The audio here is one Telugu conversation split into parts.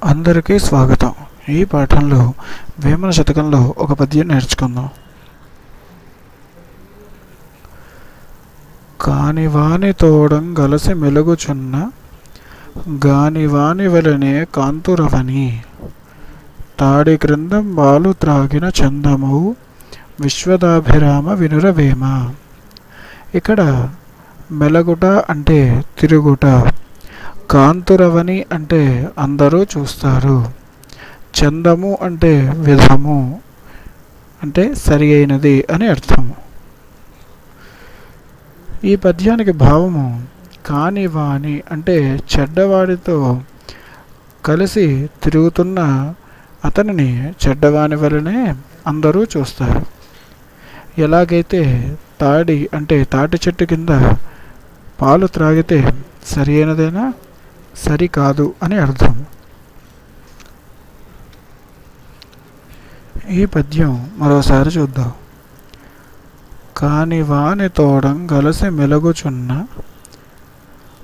అందరికీ స్వాగతం. ఈ పాఠంలో వేమన శతకంలో ఒక పద్యం నేర్చుకుందాం. కానివాని తోడం గలసి మెలుగుచున్న గానివాని వలనే కాంతురవని తాడి క్రిందం బాలు త్రాగిన చందము విశ్వదాభిరామ వినురవేమ. ఇక్కడ మెలగుట అంటే తిరుగుట, కాంతురవని అంటే అందరూ చూస్తారు, చందము అంటే విధము అంటే సరి అయినది అని అర్థము. ఈ పద్యానికి భావము కానివాని అంటే చెడ్డవాడితో కలిసి తిరుగుతున్న అతనిని చెడ్డవాని వలనే అందరూ చూస్తారు. ఎలాగైతే తాడి అంటే తాటి చెట్టు కింద పాలు త్రాగితే సరి అయినదేనా సరికాదు అని అర్థం. ఈ పద్యం మరోసారి చూద్దాం. కానివాని తోడం గలసి మెలుగుచున్న,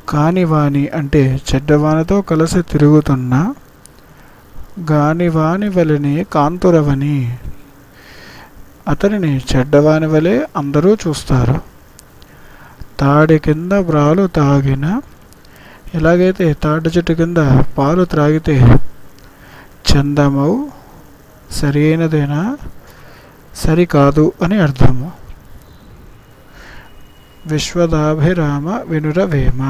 కానివాని అంటే చెడ్డవానితో కలిసి తిరుగుతున్న, గానివాని వలనే కాంతురవని అతనిని చెడ్డవాని వలె అందరూ చూస్తారు. తాడి కింద బ్రాలు తాగిన, ఎలాగైతే తాటి చెట్టు కింద పాలు త్రాగితే చందమవు సరి అయినదేనా సరికాదు అని అర్థము. విశ్వదాభిరామ వినురవేమ.